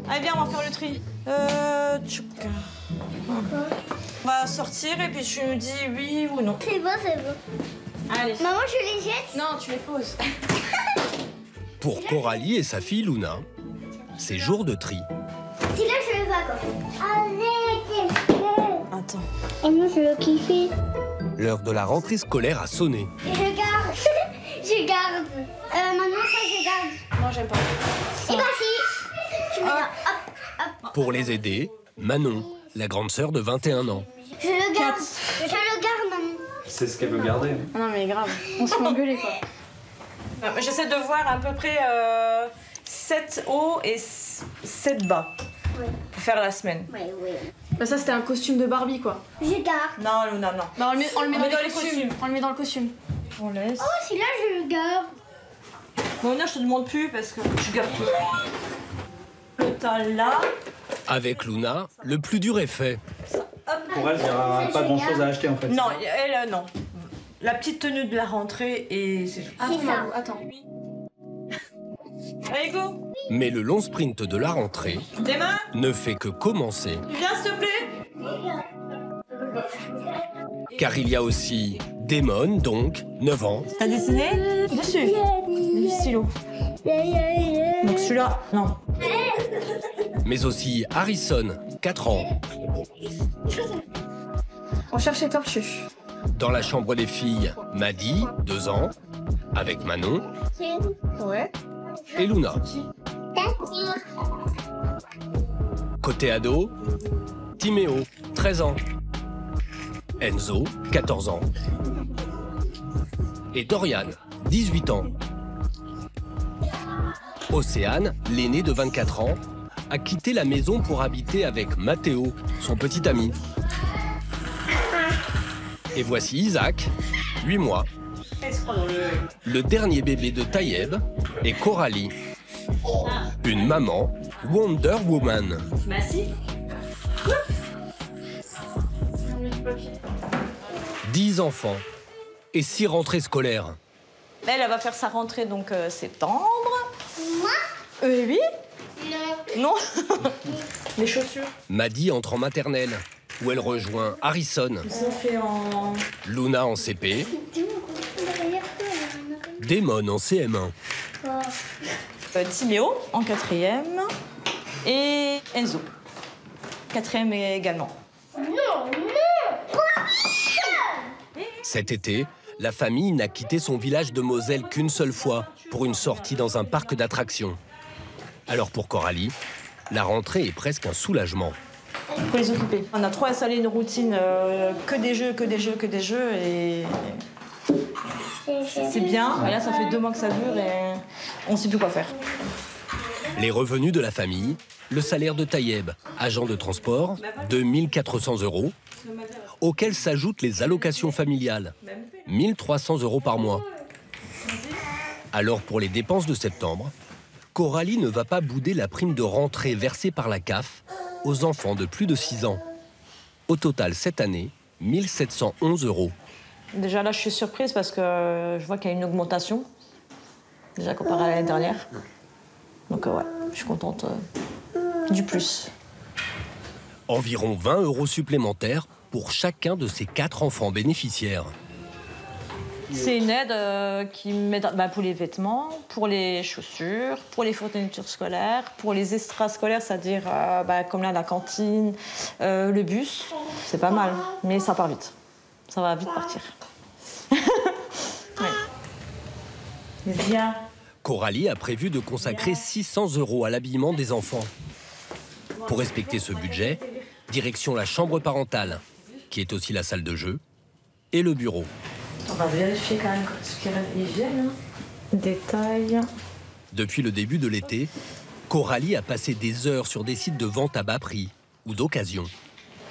Allez, viens, on va faire le tri. Tchouk. On va sortir et puis tu me dis oui ou non. C'est bon, c'est bon. Allez. Maman, je les jette? Non, tu les poses. Pour Coralie et sa fille Luna, c'est jour de tri. Si là, je le vois quoi. Attends. Et moi, je veux kiffer. L'heure de la rentrée scolaire a sonné. Et je garde. Je garde. Maman, ça, je garde. Moi, j'aime pas. C'est parti. Tu mets là. Hop, hop. Pour les aider, Manon, la grande sœur de 21 ans. Je le garde. Je le garde, maman. C'est ce qu'elle veut garder. Non, mais grave. On se fait engueuler, quoi. J'essaie de voir à peu près 7 hauts et 7 bas. Oui. Pour faire la semaine. Oui, oui. Bah ça c'était un costume de Barbie quoi. Je garde. Non, Luna, non. Bah on le met, dans les les costumes. On le met dans le costume. On laisse. Oh, si là, je le garde. Bon, Luna, je te demande plus parce que tu gardes tout. Le tas là. Avec Luna, le plus dur est fait. Pour elle, il n'y aura pas grand-chose à acheter en fait. Non, elle, non. La petite tenue de la rentrée et c'est tout. C'est ça. Attends. Allez, go. Mais le long sprint de la rentrée Tes mains. ne fait que commencer, Tu viens, s'il te plaît. car il y a aussi Damon, donc 9 ans, T'as dessiné dessus. Du stylo. Donc celui-là, non. mais aussi Harrison, 4 ans. On cherche les tortues. Dans la chambre des filles, Maddy, 2 ans, avec Manon Ouais. et Luna. Côté ado, Timéo, 13 ans. Enzo, 14 ans. Et Dorian, 18 ans. Océane, l'aîné de 24 ans, a quitté la maison pour habiter avec Mathéo, son petit ami. Et voici Isaac, 8 mois, le dernier bébé de Taïeb et Coralie, une maman Wonder Woman. Bah si. 10 enfants et 6 rentrées scolaires. Elle va faire sa rentrée donc septembre. Moi? Oui. Non. Non. Les chaussures. Maddy entre en maternelle, où elle rejoint Harrison, Ils ont fait en... Luna en CP, Damon en CM1. Timéo en 4e et Enzo. 4e également. Cet été, la famille n'a quitté son village de Moselle qu'une seule fois pour une sortie dans un parc d'attractions. Alors pour Coralie, la rentrée est presque un soulagement. Il faut les occuper. On a trop installé une routine, que des jeux et c'est bien. Et là, ça fait 2 mois que ça dure et on ne sait plus quoi faire. Les revenus de la famille, le salaire de Taïeb, agent de transport, 2 400 €, auxquels s'ajoutent les allocations familiales, 1 300 € par mois. Alors pour les dépenses de septembre, Coralie ne va pas bouder la prime de rentrée versée par la CAF aux enfants de plus de 6 ans. Au total, cette année, 1 711 €. Déjà là, je suis surprise parce que je vois qu'il y a une augmentation, déjà comparé à l'année dernière. Donc ouais, je suis contente du plus. Environ 20 € supplémentaires pour chacun de ces 4 enfants bénéficiaires. C'est une aide qui met pour les vêtements, pour les chaussures, pour les fournitures scolaires, pour les extrascolaires, c'est-à-dire comme là la cantine, le bus. C'est pas mal, mais ça part vite. Ça va vite partir. Ouais. Viens. Coralie a prévu de consacrer 600 € à l'habillement des enfants. Pour respecter ce budget, direction la chambre parentale, qui est aussi la salle de jeu, et le bureau. On va vérifier quand même ce qu'il viennent. Détail. Depuis le début de l'été, Coralie a passé des heures sur des sites de vente à bas prix ou d'occasion.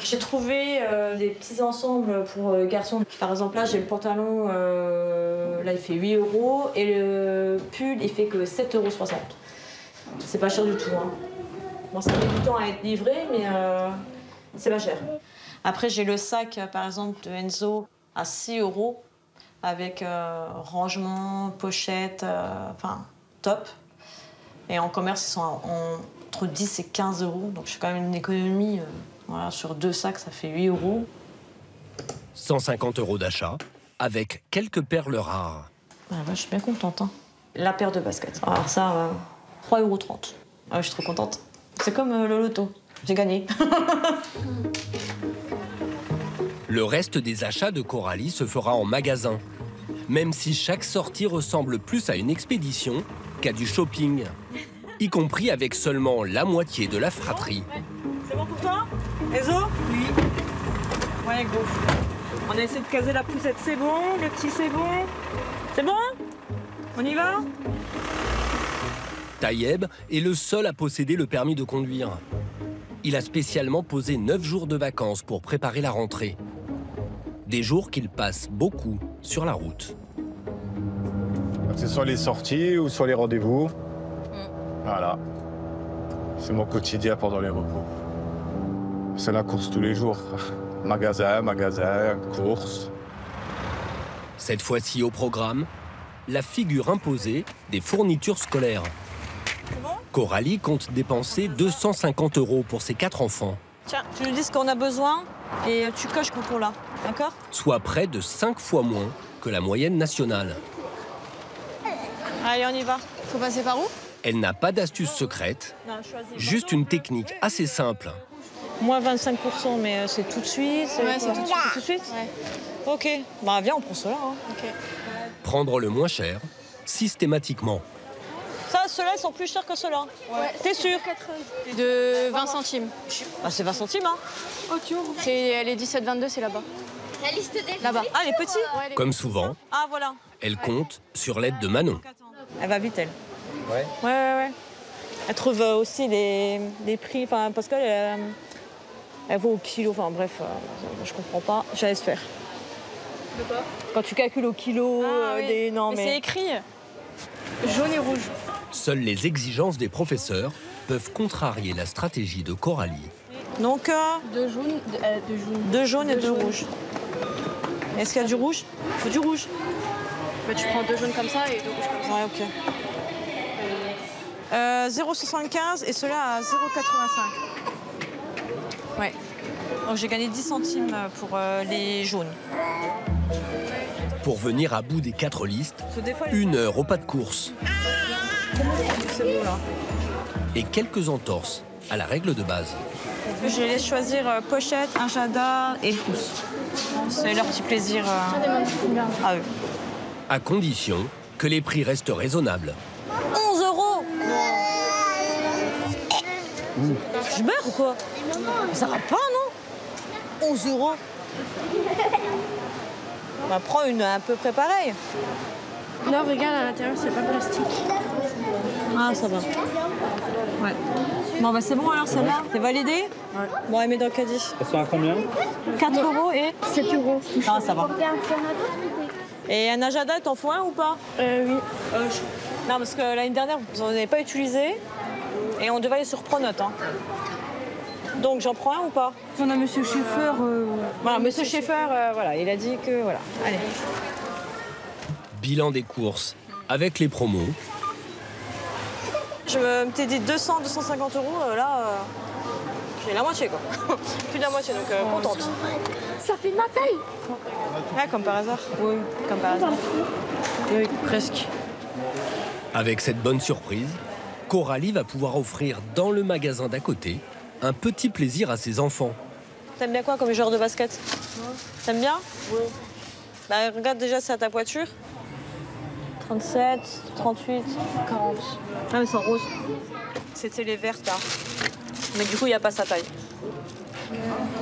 J'ai trouvé des petits ensembles pour garçons. Par exemple, là, j'ai le pantalon, là, il fait 8 € et le pull, il fait que 7,60 €. C'est pas cher du tout. Hein. Bon, ça met du temps à être livré, mais c'est pas cher. Après, j'ai le sac, par exemple, de Enzo à 6 € avec rangement, pochette, enfin, top. Et en commerce, ils sont entre 10 et 15 euros. Donc je fais quand même une économie. Voilà, sur 2 sacs, ça fait 8 euros. 150 € d'achat, avec quelques perles rares. Ah, bah, je suis bien contente. Hein. La paire de baskets. Alors ça, 3,30 €. Ah, je suis trop contente. C'est comme le loto. J'ai gagné. Le reste des achats de Coralie se fera en magasin, même si chaque sortie ressemble plus à une expédition qu'à du shopping, y compris avec seulement la moitié de la fratrie. C'est bon pour toi, Ezo? Oui. Ouais, go. On a essayé de caser la poussette, c'est bon. Le petit, c'est bon. C'est bon? On y va? Taïeb est le seul à posséder le permis de conduire. Il a spécialement posé 9 jours de vacances pour préparer la rentrée. Des jours qu'il passe beaucoup sur la route. Que ce soit les sorties ou sur les rendez-vous. Voilà. C'est mon quotidien pendant les repos. C'est la course tous les jours. Magasin, course. Cette fois-ci au programme, la figure imposée des fournitures scolaires. Coralie compte dépenser 250 € pour ses 4 enfants. Tiens, tu lui dis ce qu'on a besoin et tu coches concours-là, d'accord? Soit près de 5 fois moins que la moyenne nationale. Allez, on y va. Faut passer par où? Elle n'a pas d'astuce secrète, Non, choisis. juste une technique assez simple. Moins 25%, mais c'est tout de suite. Ouais, c'est tout de suite. Tout de suite? Ouais. Ok. Bah viens, on prend cela. Hein. Ok. Prendre le moins cher, systématiquement. Ça, ceux-là, ils sont plus chers que ceux-là. Ouais. T'es sûr? De 20 centimes. Bah c'est 20 centimes, hein. C'est les 17-22, c'est là-bas. La liste des Là-bas. Ah, les petits? Comme souvent, Ah, voilà. elle compte sur l'aide de Manon. Elle va vite, elle. Ouais. Ouais. Elle trouve aussi les prix, enfin, parce qu'elle elle vaut au kilo, enfin bref, je comprends pas. Je laisse faire. De quoi? Quand tu calcules au kilo, des... Non, mais c'est écrit jaune et rouge. Seules les exigences des professeurs peuvent contrarier la stratégie de Coralie. Donc, 2 jaunes, 2 jaunes et 2 rouges. Est-ce qu'il y a du rouge? Il faut du rouge. Bah, tu prends 2 jaunes comme ça et 2 rouges comme ça. Ouais, ok. 0,75 et ceux-là à 0,85. Ouais. Donc j'ai gagné 10 centimes pour les jaunes. Pour venir à bout des 4 listes, Parce que des fois, 1 heure au pas de course c'est bon là. et quelques entorses à la règle de base. Je les laisse choisir pochette, injada et frousse. C'est leur petit plaisir à eux. À condition que les prix restent raisonnables. 11 €. Je meurs ou quoi? Ça va pas, non? 11 €. On va prendre une à peu près pareille. Non, regarde, à l'intérieur, c'est pas plastique. Ah, ça va. Ouais. Bon, bah c'est bon alors, celle-là. T'es validé? Ouais. Bon, elle met dans le caddie. Elles sont à combien? 4 € et 7 €. Ah, ça va. Et un agenda, t'en faut un ou pas? Oui. Non, parce que l'année dernière, vous n'en avez pas utilisé. Et on devait aller sur Pronote. Hein. Donc, j'en prends un ou pas? On a Monsieur Schaeffer. Voilà, Monsieur Schaeffer, voilà, il a dit que... Voilà, allez. Bilan des courses avec les promos. Je me t'ai dit 200, 250 €, là, j'ai la moitié, quoi. Plus de la moitié, donc contente. Ça fait ma taille. Ouais, comme par hasard. Oui, comme par hasard. Oui, presque. Avec cette bonne surprise, Coralie va pouvoir offrir dans le magasin d'à côté un petit plaisir à ses enfants. T'aimes bien quoi comme joueur de basket? T'aimes bien? Oui. Bah, regarde déjà, c'est à ta voiture. 37, 38, 40. Ah, mais c'est en rose. C'était les vertes, là. Mais du coup, il n'y a pas sa taille.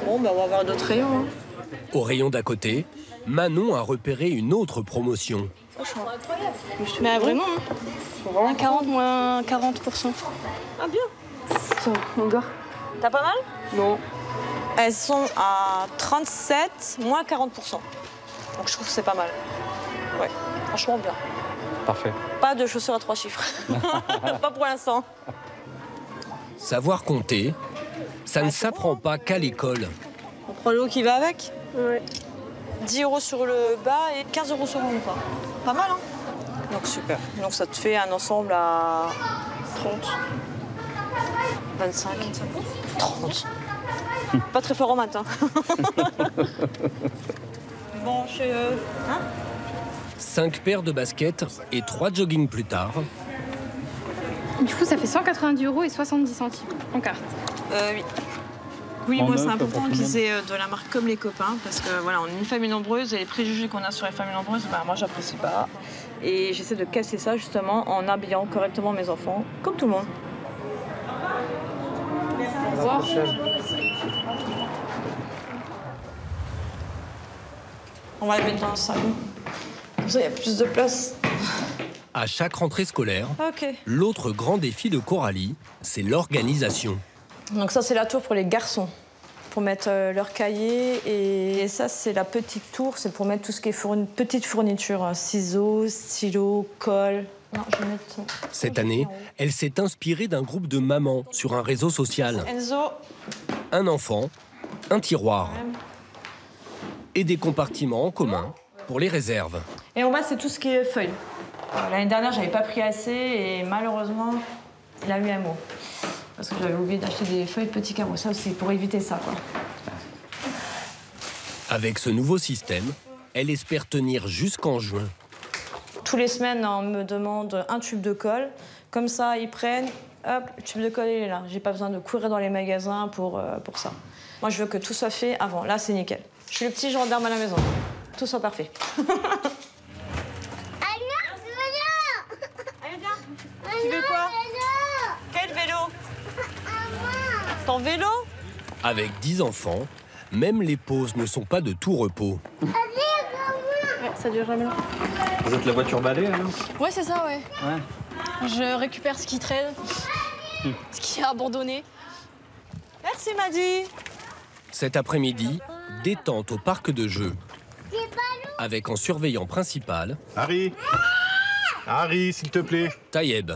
Bon, bah, on va avoir d'autres rayons. Hein. Au rayon d'à côté, Manon a repéré une autre promotion. Mais vraiment, hein. 40 moins 40%. Ah, bien. Ça, encore. T'as pas mal? Non. Elles sont à 37, moins 40%. Donc je trouve que c'est pas mal. Ouais, franchement bien. Parfait. Pas de chaussures à 3 chiffres. Pas pour l'instant. Savoir compter, ça ne s'apprend pas qu'à l'école. On prend le haut qui va avec. Ouais. 10 € sur le bas et 15 € sur le haut. Quoi. Pas mal, hein? Donc super. Donc ça te fait un ensemble à 30, 25, 30. Pas très fort en maths. Hein. Bon, je... 5 paires de baskets et 3 joggings plus tard. Du coup, ça fait 190 € et 70 centimes en carte. Oui. Oui, En moi c'est neuf, important pour tout le qu'ils monde. aient de la marque comme les copains parce que voilà, on est une famille nombreuse et les préjugés qu'on a sur les familles nombreuses, bah, moi j'apprécie pas. Et j'essaie de casser ça justement en habillant correctement mes enfants, comme tout le monde. Au revoir. On va les mettre dans le salon. Comme ça, il y a plus de place. À chaque rentrée scolaire, Ok. l'autre grand défi de Coralie, c'est l'organisation. Donc ça, c'est la tour pour les garçons, pour mettre leurs cahiers. Et ça, c'est la petite tour, c'est pour mettre tout ce qui est petite fourniture. Ciseaux, stylos, colle. Non, je vais mettre... Cette année, elle s'est inspirée d'un groupe de mamans sur un réseau social. Enzo. Un enfant, un tiroir et des compartiments en commun pour les réserves. Et en bas, c'est tout ce qui est feuilles. L'année dernière, j'avais pas pris assez et malheureusement, il a eu un mot. Parce que j'avais oublié d'acheter des feuilles de petits carreaux. Ça aussi, pour éviter ça, quoi. Avec ce nouveau système, elle espère tenir jusqu'en juin. Tous les semaines, on me demande un tube de colle. Comme ça, ils prennent, hop, le tube de colle, il est là. J'ai pas besoin de courir dans les magasins pour ça. Moi, je veux que tout soit fait avant. Là, c'est nickel. Je suis le petit gendarme à la maison. Tout soit parfait. Tu veux quoi? Quel vélo? Ton vélo? Avec 10 enfants, même les pauses ne sont pas de tout repos. Ouais, ça dure jamais long. Vous êtes la voiture balai alors? Ouais, c'est ça, ouais. Ouais. Je récupère ce qui traîne, ce qui est abandonné. Merci, Madi. Cet après-midi, détente au parc de jeux. Avec en surveillant principal, Harry Harry, s'il te plaît. Taïeb.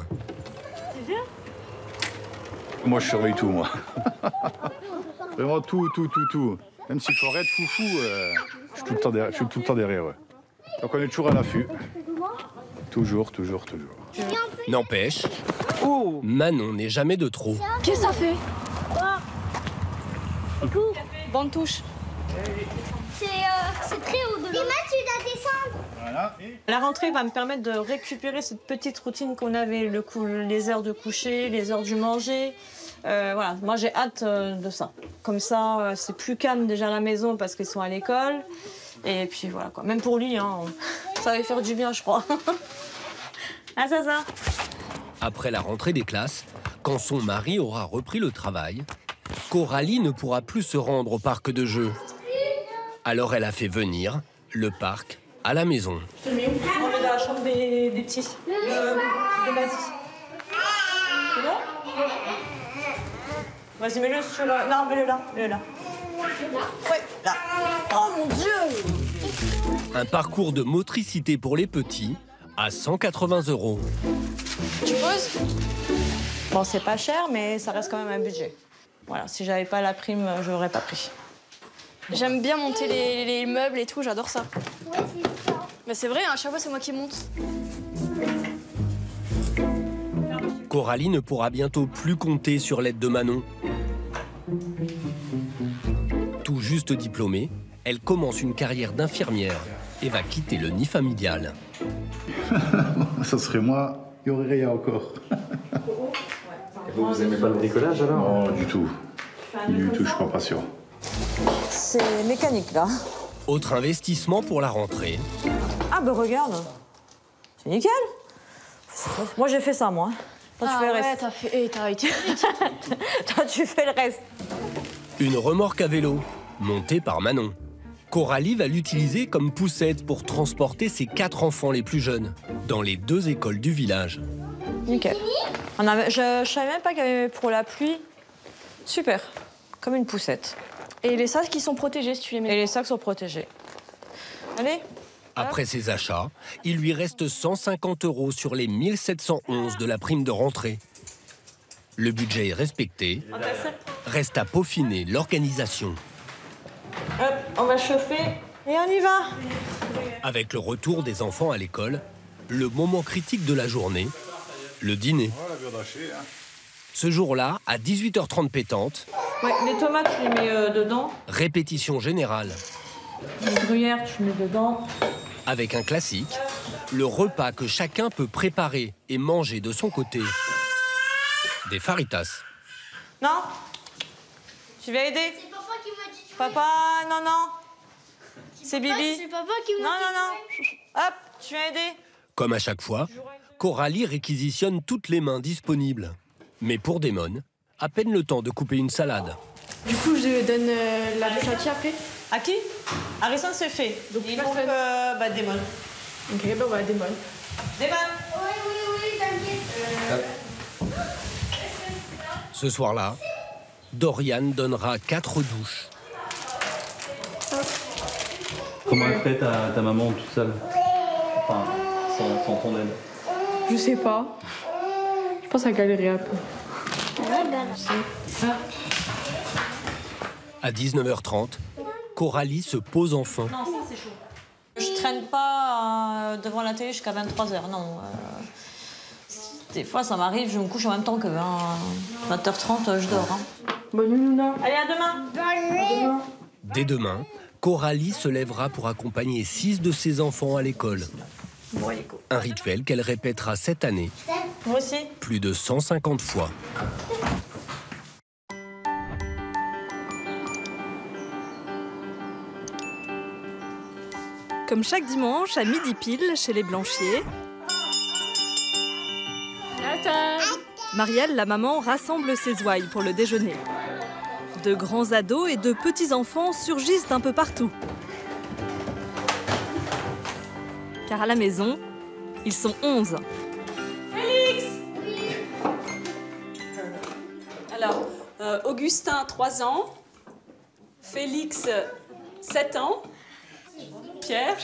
Moi, je surveille tout, moi. Vraiment tout. Même s'il faut être foufou, je suis tout le temps derrière. Ouais. Donc on est toujours à l'affût. Toujours. N'empêche, Manon n'est jamais de trop. Qu'est-ce que ça fait? Bonne touche. C'est très haut de l'eau. Emma, tu dois descendre. Voilà. La rentrée va me permettre de récupérer cette petite routine qu'on avait, les heures de coucher, les heures du manger. Voilà, moi j'ai hâte de ça. Comme ça, c'est plus calme déjà à la maison parce qu'ils sont à l'école. Et puis voilà quoi, même pour lui, hein, ça va lui faire du bien, je crois. Ah ça. Après la rentrée des classes, quand son mari aura repris le travail, Coralie ne pourra plus se rendre au parc de jeux. Alors elle a fait venir le parc à la maison. Je te mets où? On met dans la chambre des petits. De Mathis. C'est bon? Vas-y, mets-le sur... Non, mets-le là. Ouais, là. Oh mon Dieu! Un parcours de motricité pour les petits à 180 €. Tu poses? Bon, c'est pas cher, mais ça reste quand même un budget. Voilà, si j'avais pas la prime, je l'aurais pas pris. J'aime bien monter les meubles et tout, j'adore ça. Ouais, c'est ça. Mais c'est vrai, à chaque fois, c'est moi qui monte. Coralie ne pourra bientôt plus compter sur l'aide de Manon. Tout juste diplômée, elle commence une carrière d'infirmière et va quitter le nid familial. Ça serait moi, il y aurait rien encore. Et vous aimez pas le bricolage alors? Non, du tout. Je suis pas patient. C'est mécanique, là. Autre investissement pour la rentrée. Ah, bah regarde. C'est nickel. Moi, j'ai fait ça, moi. Toi, tu fais le reste. t'as fait... Eh, t'as été... Toi, tu fais le reste. Une remorque à vélo, montée par Manon. Coralie va l'utiliser comme poussette pour transporter ses 4 enfants les plus jeunes dans les 2 écoles du village. Nickel. Je savais même pas qu'il y avait pour la pluie. Super. Comme une poussette. Et les sacs qui sont protégés, si tu les mets. Et les sacs sont protégés. Allez. Après ses achats, il lui reste 150 € sur les 1711 de la prime de rentrée. Le budget est respecté. Reste à peaufiner l'organisation. Hop, on va chauffer et on y va. Avec le retour des enfants à l'école, Le moment critique de la journée, le dîner. Oh, la viande hachée, hein. Ce jour-là, à 18h30 pétante, Ouais, les tomates, tu les mets dedans. répétition générale. Les gruyères, tu mets dedans. Avec un classique, le repas que chacun peut préparer et manger de son côté. Des faritas. Non? Tu vas aider? C'est papa qui m'a dit. Papa, non, non. C'est Bibi. C'est papa qui m'a Non, dit. non, non. Hop, tu vas aider? Comme à chaque fois, Coralie réquisitionne toutes les mains disponibles. Mais pour Damon, à peine le temps de couper une salade. Du coup, je donne la bouche à qui après? À qui? Harrison, c'est fait. Donc, Et personne. Damon. Ok, ben voilà, des molles. Damon. Oui, t'inquiète. Ce soir-là, Dorian donnera 4 douches. Comment elle ferait ta maman toute seule? Enfin, sans ton aide. Je sais pas. Je pense à galérer un peu. À 19h30, Coralie se pose enfin. Non, ça, c'est chaud. Je traîne pas devant la télé jusqu'à 23h, non. Des fois, ça m'arrive, je me couche en même temps que 20h30, je dors. Hein. Bonne nuit, Luna. Allez, à demain. Bonne nuit. Dès demain, Coralie se lèvera pour accompagner 6 de ses enfants à l'école. Bon, allez, go. Un rituel qu'elle répétera cette année Moi aussi. plus de 150 fois. Comme chaque dimanche, à midi pile, chez les Blanchiers, Marielle, la maman, rassemble ses ouailles pour le déjeuner. De grands ados et de petits-enfants surgissent un peu partout. Car à la maison, ils sont 11. Alors, Augustin, 3 ans. Félix, 7 ans. Pierre.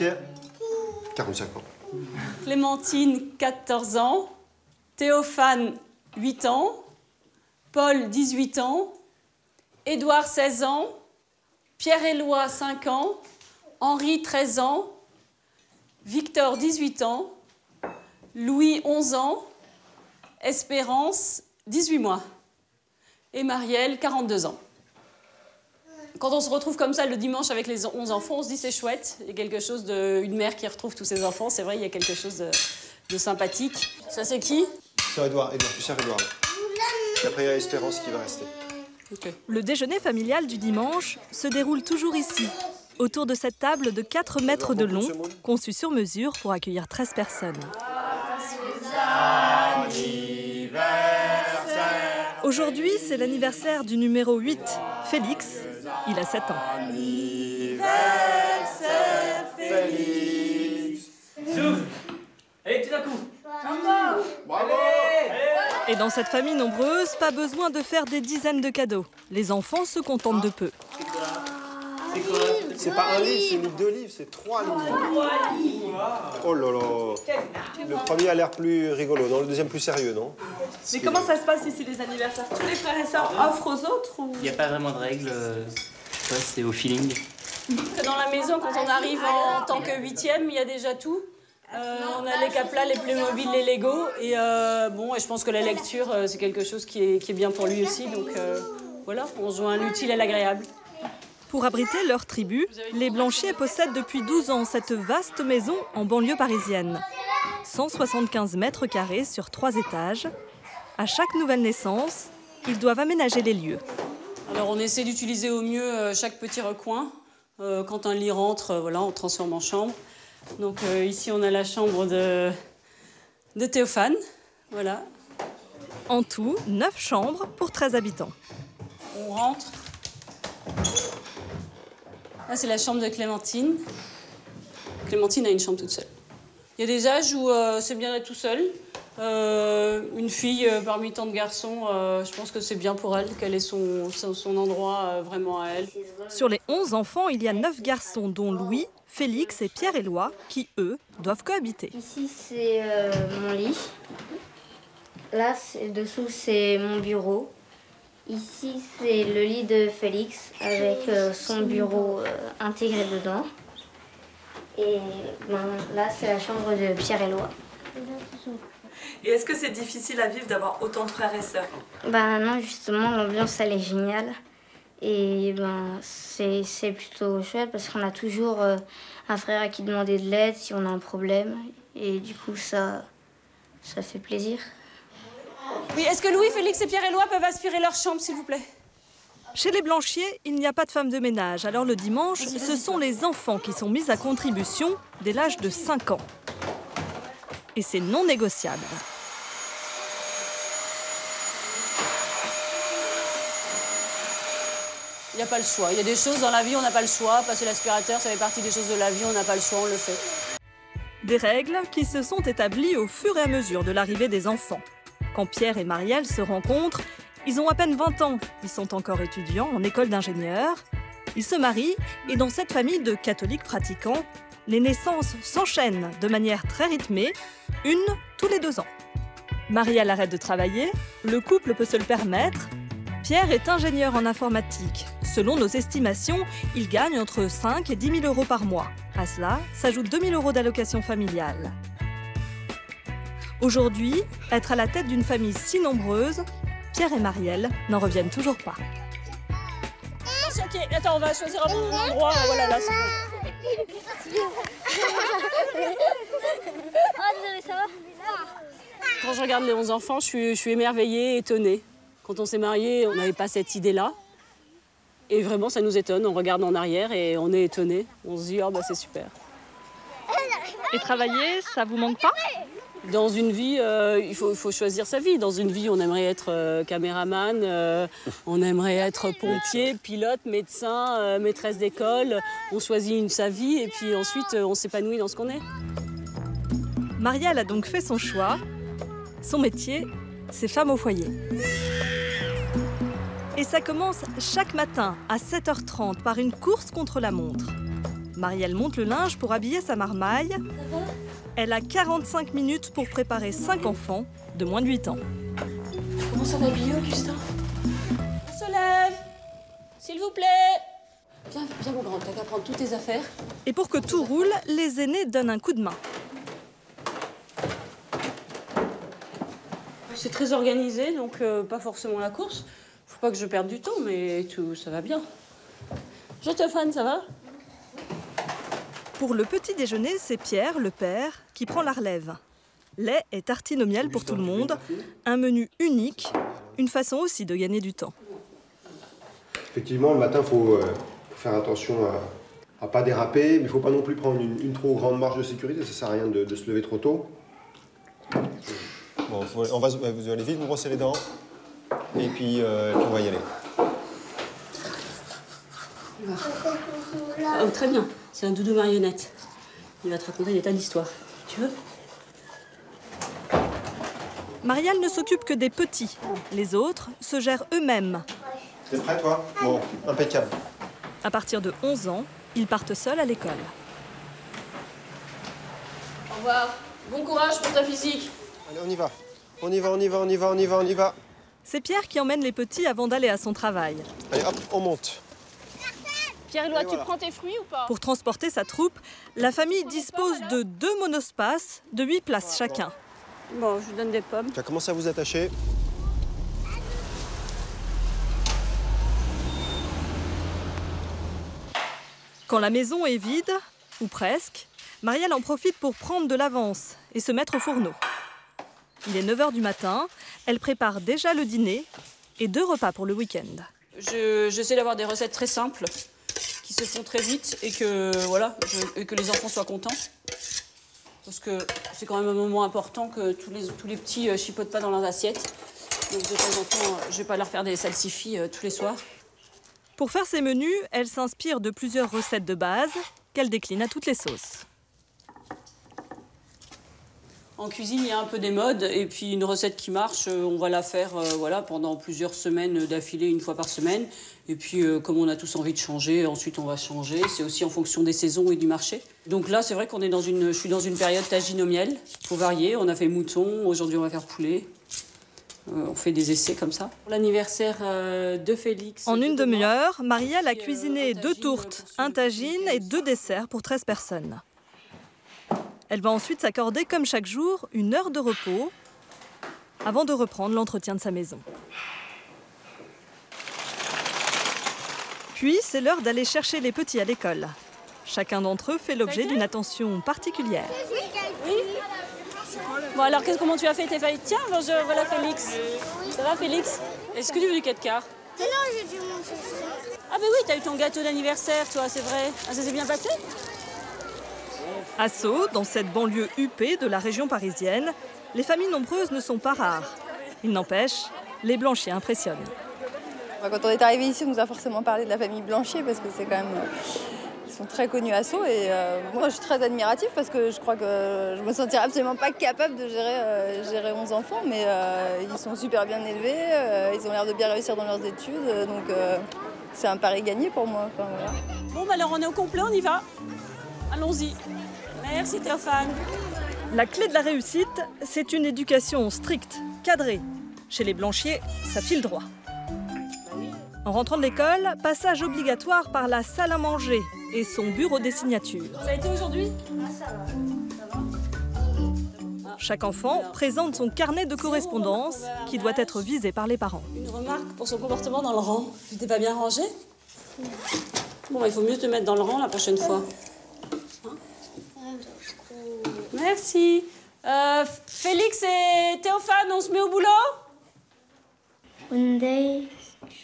45 ans. Clémentine, 14 ans. Théophane, 8 ans. Paul, 18 ans. Édouard, 16 ans. Pierre-Éloi, 5 ans. Henri, 13 ans. Victor, 18 ans. Louis, 11 ans. Espérance, 18 mois. Et Marielle, 42 ans. Quand on se retrouve comme ça le dimanche avec les 11 enfants, on se dit c'est chouette. Il y a quelque chose une mère qui retrouve tous ses enfants. C'est vrai, il y a quelque chose de sympathique. Ça, c'est qui? C'est Edouard, plus cher Edouard. Et après, il y a Espérance qui va rester. Okay. Le déjeuner familial du dimanche se déroule toujours ici, autour de cette table de 4 mètres de long, conçue sur mesure pour accueillir 13 personnes. Aujourd'hui, c'est l'anniversaire du numéro 8, Félix. Il a 7 ans. Anniversaire, Félix. Souffle. Allez, tout d'un coup. Bravo. Et dans cette famille nombreuse, pas besoin de faire des dizaines de cadeaux. Les enfants se contentent de peu. C'est quoi? C'est pas un livre, c'est 2 livres, c'est 3 livres. Oh là là. Le premier a l'air plus rigolo, non? Le deuxième plus sérieux, non? Mais comment ça se passe ici, les anniversaires? Tous les frères et sœurs offrent aux autres ou... Il n'y a pas vraiment de règles. C'est au feeling. Dans la maison, quand on arrive en tant que 8e, il y a déjà tout. On a les Caplas, les Playmobil, les Lego. Et bon, et je pense que la lecture, c'est quelque chose qui est bien pour lui aussi. Donc voilà, on joint l'utile à l'agréable. Pour abriter leur tribu, les Blanchiers possèdent depuis 12 ans cette vaste maison en banlieue parisienne. 175 mètres carrés sur 3 étages. À chaque nouvelle naissance, ils doivent aménager les lieux. Alors on essaie d'utiliser au mieux chaque petit recoin. Quand un lit rentre, voilà, on transforme en chambre. Donc ici on a la chambre de Théophane. Voilà. En tout, 9 chambres pour 13 habitants. On rentre. Là, c'est la chambre de Clémentine. Clémentine a une chambre toute seule. Il y a des âges où c'est bien d'être tout seul. Une fille parmi tant de garçons, je pense que c'est bien pour elle, qu'elle ait son endroit vraiment à elle. Sur les 11 enfants, il y a 9 garçons, dont Louis, Félix et Pierre-Éloi, qui, eux, doivent cohabiter. Ici, c'est mon lit. Là, dessous, c'est mon bureau. Ici, c'est le lit de Félix avec son bureau intégré dedans. Et là, c'est la chambre de Pierre-Éloi. Et est-ce que c'est difficile à vivre d'avoir autant de frères et sœurs? Ben non, justement, l'ambiance, elle est géniale. Et ben, c'est plutôt chouette parce qu'on a toujours un frère à qui demander de l'aide si on a un problème. Et du coup, ça fait plaisir. Oui, est-ce que Louis, Félix et Pierre-Éloi peuvent aspirer leur chambre, s'il vous plaît? Chez les Blanchier, il n'y a pas de femme de ménage. Alors le dimanche, ce sont les enfants qui sont mis à contribution dès l'âge de 5 ans. Et c'est non négociable. Il n'y a pas le choix. Il y a des choses dans la vie, on n'a pas le choix. Passer l'aspirateur, ça fait partie des choses de la vie, on n'a pas le choix, on le fait. Des règles qui se sont établies au fur et à mesure de l'arrivée des enfants. Quand Pierre et Marielle se rencontrent, ils ont à peine 20 ans. Ils sont encore étudiants en école d'ingénieur. Ils se marient et dans cette famille de catholiques pratiquants, les naissances s'enchaînent de manière très rythmée, une tous les 2 ans. Marielle arrête de travailler, le couple peut se le permettre. Pierre est ingénieur en informatique. Selon nos estimations, il gagne entre 5 et 10 000 euros par mois. À cela s'ajoutent 2 000 euros d'allocation familiale. Aujourd'hui, être à la tête d'une famille si nombreuse, Pierre et Marielle n'en reviennent toujours pas. Attention, ok. Attends, on va choisir un bon endroit. Voilà, là, c'est bon. Quand je regarde les 11 enfants, je suis émerveillée, étonnée. Quand on s'est mariés, on n'avait pas cette idée-là. Et vraiment, ça nous étonne. On regarde en arrière et on est étonné. On se dit, oh, bah, c'est super. Et travailler, ça vous manque pas? Dans une vie, il faut choisir sa vie. Dans une vie, on aimerait être caméraman, on aimerait être pompier, pilote, médecin, maîtresse d'école. On choisit sa vie et puis ensuite, on s'épanouit dans ce qu'on est. Marielle a donc fait son choix. Son métier, c'est femme au foyer. Et ça commence chaque matin à 7h30 par une course contre la montre. Marielle monte le linge pour habiller sa marmaille. Elle a 45 minutes pour préparer 5 enfants de moins de 8 ans. Comment ça va habiller, Augustin? On se lève, s'il vous plaît. Viens mon grand, t'as qu'à prendre toutes tes affaires. Et pour que tout roule, les aînés donnent un coup de main. C'est très organisé, donc pas forcément la course. Faut pas que je perde du temps, mais tout, ça va bien. Jotéphane, ça va? Pour le petit déjeuner, c'est Pierre, le père, qui prend la relève. Lait et tartines au miel pour tout le monde, un menu unique, une façon aussi de gagner du temps. Effectivement, le matin, il faut faire attention à ne pas déraper, mais il ne faut pas non plus prendre une trop grande marge de sécurité, ça ne sert à rien de se lever trop tôt. Bon, vous allez vite vous brosser les dents, et puis on va y aller. Oh, très bien, c'est un doudou marionnette. Il va te raconter des tas d'histoires. Tu veux? Marielle ne s'occupe que des petits. Les autres se gèrent eux-mêmes. T'es prêt, toi? Bon, impeccable. À partir de 11 ans, ils partent seuls à l'école. Au revoir. Bon courage pour ta physique. Allez, on y va. On y va. C'est Pierre qui emmène les petits avant d'aller à son travail. Allez, hop, on monte. Pierre-Éloi, tu prends tes fruits ou pas? Pour transporter sa troupe, la famille dispose de 2 monospaces de 8 places chacun. Bon, je vous donne des pommes. Tu vas commencer à vous attacher. Quand la maison est vide, ou presque, Marielle en profite pour prendre de l'avance et se mettre au fourneau. Il est 9h du matin, elle prépare déjà le dîner et 2 repas pour le week-end. J'essaie d'avoir des recettes très simples, qui se font très vite et que, voilà, et que les enfants soient contents. Parce que c'est quand même un moment important que tous les petits chipotent pas dans leurs assiettes. Donc de temps en temps, je vais pas leur faire des salsifis tous les soirs. Pour faire ses menus, elle s'inspire de plusieurs recettes de base qu'elle décline à toutes les sauces. En cuisine, il y a un peu des modes, et puis une recette qui marche, on va la faire voilà, pendant plusieurs semaines d'affilée, une fois par semaine. Et puis, comme on a tous envie de changer, ensuite on va changer. C'est aussi en fonction des saisons et du marché. Donc là, c'est vrai qu'on est je suis dans une période tagine au miel. Il faut varier, on a fait mouton, aujourd'hui on va faire poulet. On fait des essais comme ça. Pour l'anniversaire de Félix... En une demi-heure, Marielle a cuisiné 2 tourtes, un tagine et 2 desserts pour 13 personnes. Elle va ensuite s'accorder, comme chaque jour, 1 heure de repos avant de reprendre l'entretien de sa maison. Puis, c'est l'heure d'aller chercher les petits à l'école. Chacun d'entre eux fait l'objet d'une attention particulière. Oui. Bon alors, comment tu as fait tes feuilles? Tiens, voilà Félix. Ça va Félix? Est-ce que tu veux du 4 quarts? Non, j'ai dû manger ça. Ah ben oui, t'as eu ton gâteau d'anniversaire, toi, c'est vrai. Ah, ça s'est bien passé? À Sceaux, dans cette banlieue huppée de la région parisienne, les familles nombreuses ne sont pas rares. Il n'empêche, les Blanchier impressionnent. Quand on est arrivé ici, on nous a forcément parlé de la famille Blanchier parce que c'est quand même... Ils sont très connus à Sceaux et moi je suis très admirative parce que je crois que je me sentirais absolument pas capable de gérer 11 enfants, mais ils sont super bien élevés, ils ont l'air de bien réussir dans leurs études, donc c'est un pari gagné pour moi. Enfin, voilà. Bon, bah alors on est au complet, on y va. Allons-y. Merci Théophane. La clé de la réussite, c'est une éducation stricte, cadrée. Chez les Blanchier, ça file droit. En rentrant de l'école, passage obligatoire par la salle à manger et son bureau des signatures. Ça a été aujourd'hui? Chaque enfant présente son carnet de correspondance qui doit être visé par les parents. Une remarque pour son comportement dans le rang. Tu t'es pas bien rangé? Bon, bah, il faut mieux te mettre dans le rang la prochaine fois. Hein? Merci. Félix et Théophane, on se met au boulot?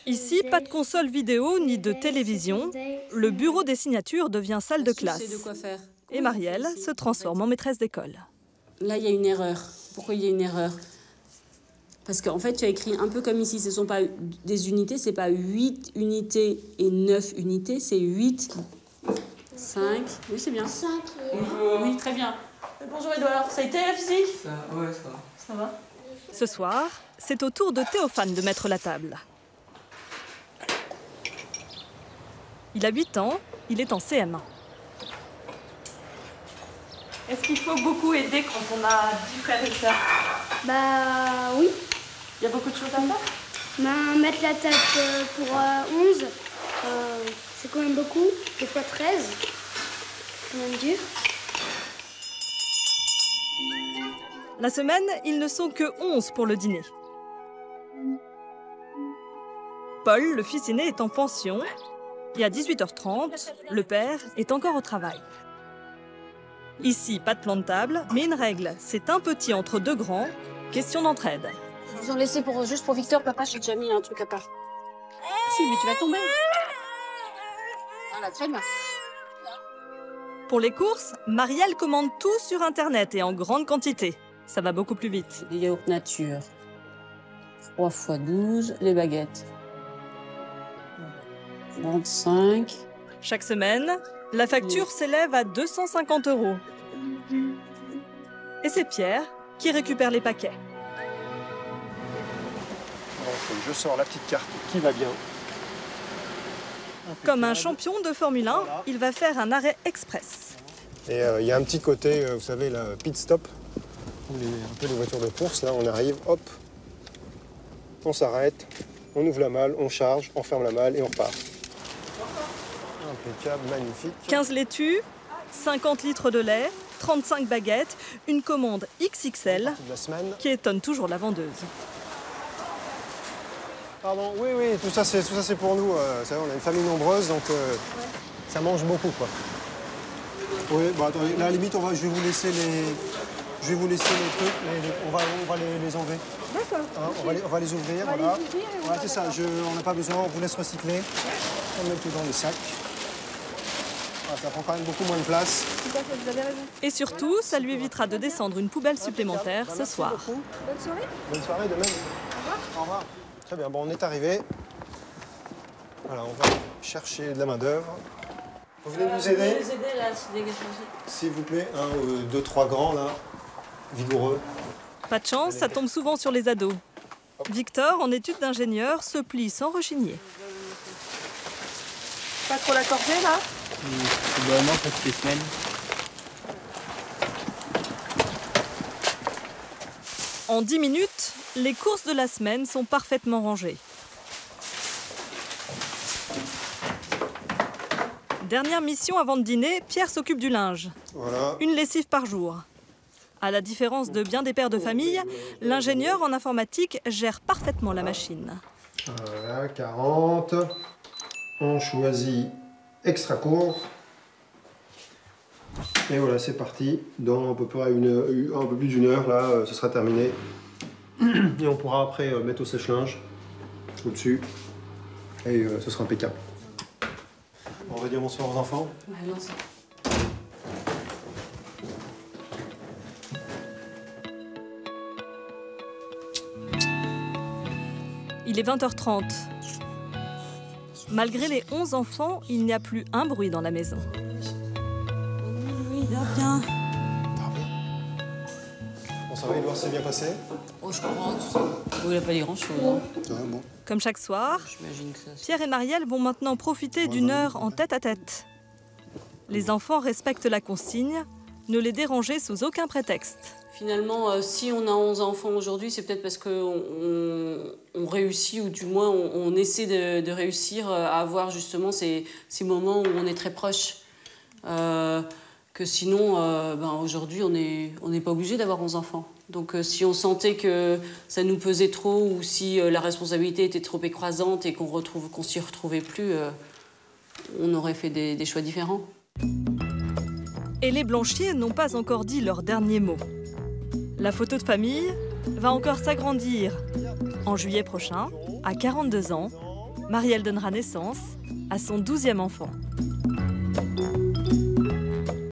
Ici, pas de console vidéo ni de télévision. Le bureau des signatures devient salle de classe. Et Marielle se transforme en maîtresse d'école. Là, il y a une erreur. Pourquoi il y a une erreur? Parce qu'en fait, tu as écrit un peu comme ici. Ce ne sont pas des unités, c'est pas 8 unités et 9 unités, c'est 8, 5. Oui, c'est bien. 5 Oui, très bien. Bonjour Edouard, ça a été la physique? Ouais, ça va. Ça va. Ce soir, c'est au tour de Théophane de mettre la table. Il a 8 ans, il est en CM1. Est-ce qu'il faut beaucoup aider quand on a 10 frères et sœurs? Bah oui. Il y a beaucoup de choses à faire? Ben, mettre la table pour 11, c'est quand même beaucoup. Des fois 13. C'est quand même dur. La semaine, ils ne sont que 11 pour le dîner. Paul, le fils aîné, est en pension. Et à 18h30, le père est encore au travail. Ici, pas de plan de table, mais une règle. C'est un petit entre 2 grands. Question d'entraide. Je vous en laissez juste pour Victor, papa, j'ai déjà mis un truc à part. Si, mais tu vas tomber. Voilà, très bien. Pour les courses, Marielle commande tout sur Internet et en grande quantité. Ça va beaucoup plus vite. Les yaourts nature. 3 x 12, les baguettes. 25. Chaque semaine, la facture s'élève à 250 €. Et c'est Pierre qui récupère les paquets. Donc, je sors la petite carte qui va bien. Comme un champion de Formule 1, il va faire un arrêt express. Et il y a un petit côté, vous savez, là, pit stop. Un peu les voitures de course, là, on arrive, hop, on s'arrête, on ouvre la malle, on charge, on ferme la malle et on repart. Impeccable, magnifique. 15 laitues, 50 litres de lait, 35 baguettes, une commande XXL qui étonne toujours la vendeuse. Pardon, oui, tout ça c'est pour nous. Vous savez, on a une famille nombreuse, donc ça mange beaucoup, quoi. Oui, bon, attendez, là, à la limite, je vais vous laisser les trucs, on va les enlever. D'accord. Hein, on va les ouvrir, voilà. Voilà, c'est ça, on n'a pas besoin, on vous laisse recycler. On met tout dans les sacs. Voilà, ça prend quand même beaucoup moins de place. Tout à fait, vous avez raison. Et surtout, ça lui évitera de descendre une poubelle supplémentaire ce soir. Bonne soirée. Bonne soirée, de même. Au revoir. Au revoir. Très bien, bon, on est arrivé. Voilà, on va chercher de la main-d'œuvre. Vous venez nous aider? Vous aider là, s'il vous plaît, 2, 3 grands là, vigoureux. Pas de chance, ça tombe souvent sur les ados. Victor, en études d'ingénieur, se plie sans rechigner. Pas trop la corvée là? Non, pas toutes les semaines. En 10 minutes, les courses de la semaine sont parfaitement rangées. Dernière mission avant de dîner, Pierre s'occupe du linge. Voilà. Une lessive par jour. À la différence de bien des pères de famille, l'ingénieur en informatique gère parfaitement la machine. Voilà, 40. On choisit extra court. Et voilà, c'est parti. Dans à peu près un peu plus d'une heure, là, ce sera terminé. Et on pourra après mettre au sèche-linge au-dessus. Et ce sera impeccable. On va dire bonsoir aux enfants. Il est 20h30. Malgré les 11 enfants, il n'y a plus un bruit dans la maison. Oui, il dort bien. Bon, ça va, Edouard, c'est bien passé? Oh, je comprends tout ça. Il n'a pas dit grand-chose. Hein. Ouais, bon. Comme chaque soir, J'imagine que ça. Pierre et Marielle vont maintenant profiter d'une heure en tête-à-tête. Les enfants respectent la consigne, ne les dérangez sous aucun prétexte. Finalement, si on a 11 enfants aujourd'hui, c'est peut-être parce qu'on réussit, ou du moins on essaie de réussir à avoir justement ces moments où on est très proche. Que sinon, aujourd'hui, on n'est pas obligé d'avoir 11 enfants. Donc si on sentait que ça nous pesait trop, ou si la responsabilité était trop écrasante et qu'on s'y retrouvait plus, on aurait fait des choix différents. Et les Blanchier n'ont pas encore dit leur dernier mot. La photo de famille va encore s'agrandir. En juillet prochain, à 42 ans, Marielle donnera naissance à son 12e enfant.